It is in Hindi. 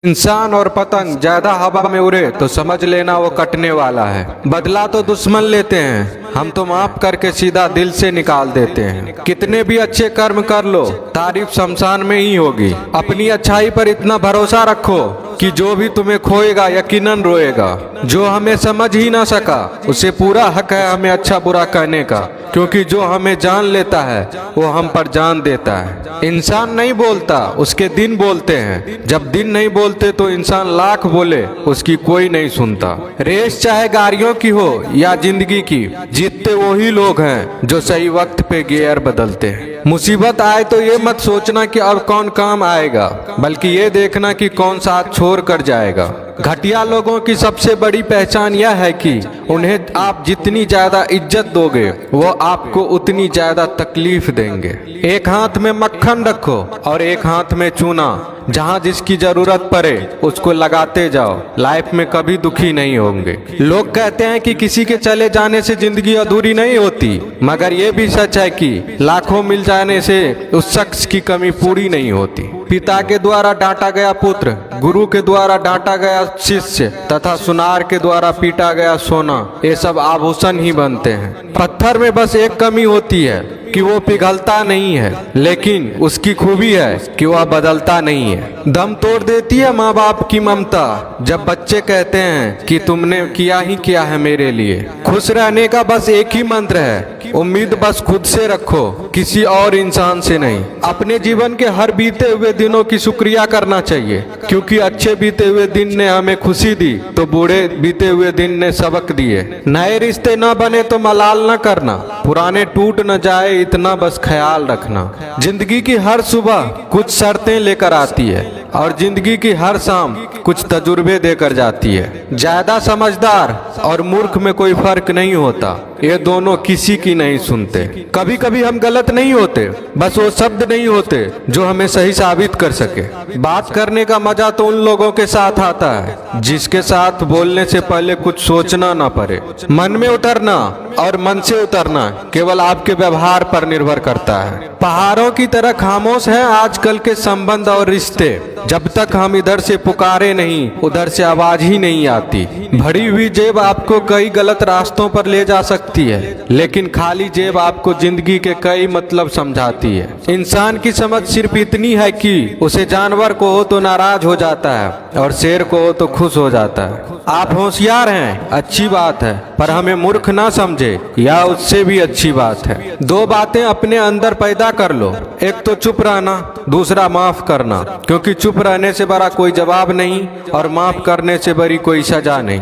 इंसान और पतंग ज्यादा हवा में उड़े तो समझ लेना वो कटने वाला है। बदला तो दुश्मन लेते हैं, हम तो माफ करके सीधा दिल से निकाल देते हैं। कितने भी अच्छे कर्म कर लो, तारीफ शमशान में ही होगी। अपनी अच्छाई पर इतना भरोसा रखो कि जो भी तुम्हें खोएगा यकीनन रोएगा। जो हमें समझ ही ना सका उसे पूरा हक है हमें अच्छा बुरा कहने का, क्योंकि जो हमें जान लेता है वो हम पर जान देता है। इंसान नहीं बोलता, उसके दिन बोलते हैं। जब दिन नहीं बोलते तो इंसान लाख बोले उसकी कोई नहीं सुनता। रेस चाहे गाड़ियों की हो या जिंदगी की, जीतते वही लोग हैं जो सही वक्त पे गियर बदलते हैं। मुसीबत आए तो ये मत सोचना कि अब कौन काम आएगा, बल्कि ये देखना कि कौन साथ छोड़ कर जाएगा। घटिया लोगों की सबसे बड़ी पहचान यह है कि उन्हें आप जितनी ज्यादा इज्जत दोगे वो आपको उतनी ज्यादा तकलीफ देंगे। एक हाथ में मक्खन रखो और एक हाथ में चूना। जहाँ जिसकी जरूरत पड़े उसको लगाते जाओ, लाइफ में कभी दुखी नहीं होंगे। लोग कहते हैं कि किसी के चले जाने से जिंदगी अधूरी नहीं होती, मगर ये भी सच है कि लाखों मिल जाने से उस शख्स की कमी पूरी नहीं होती। पिता के द्वारा डांटा गया पुत्र, गुरु के द्वारा डांटा गया शिष्य तथा सुनार के द्वारा पीटा गया सोना, ये सब आभूषण ही बनते हैं। पत्थर में बस एक कमी होती है कि वो पिघलता नहीं है, लेकिन उसकी खूबी है कि वह बदलता नहीं है। दम तोड़ देती है माँ बाप की ममता जब बच्चे कहते हैं कि तुमने किया ही क्या है मेरे लिए। खुश रहने का बस एक ही मंत्र है, उम्मीद बस खुद से रखो, किसी और इंसान से नहीं। अपने जीवन के हर बीते हुए दिनों की शुक्रिया करना चाहिए, क्योंकि अच्छे बीते हुए दिन ने हमें खुशी दी तो बुरे बीते हुए दिन ने सबक दिए। नए रिश्ते न बने तो मलाल न करना, पुराने टूट न जाए इतना बस ख्याल रखना। जिंदगी की हर सुबह कुछ शर्तें लेकर आती है और जिंदगी की हर शाम कुछ तजुर्बे देकर जाती है। ज्यादा समझदार और मूर्ख में कोई फर्क नहीं होता, ये दोनों किसी की नहीं सुनते। कभी कभी हम गलत नहीं होते, बस वो शब्द नहीं होते जो हमें सही साबित कर सके। बात करने का मजा तो उन लोगों के साथ आता है जिसके साथ बोलने से पहले कुछ सोचना ना पड़े। मन में उतरना और मन से उतरना केवल आपके व्यवहार पर निर्भर करता है। पहाड़ों की तरह खामोश है आजकल के संबंध और रिश्ते। जब तक हम इधर से पुकारे नहीं उधर से आवाज ही नहीं आती। भरी हुई जेब आपको कई गलत रास्तों पर ले जा सकती है, लेकिन खाली जेब आपको जिंदगी के कई मतलब समझाती है। इंसान की समझ सिर्फ इतनी है कि उसे जानवर को हो तो नाराज हो जाता है और शेर को हो तो खुश हो जाता है। आप होशियार हैं, अच्छी बात है, पर हमें मूर्ख ना समझे या उससे भी अच्छी बात है। दो बातें अपने अंदर पैदा कर लो, एक तो चुप रहना, दूसरा माफ करना, क्योंकि चुप रहने से बड़ा कोई जवाब नहीं और माफ करने से बड़ी कोई सजा नहीं।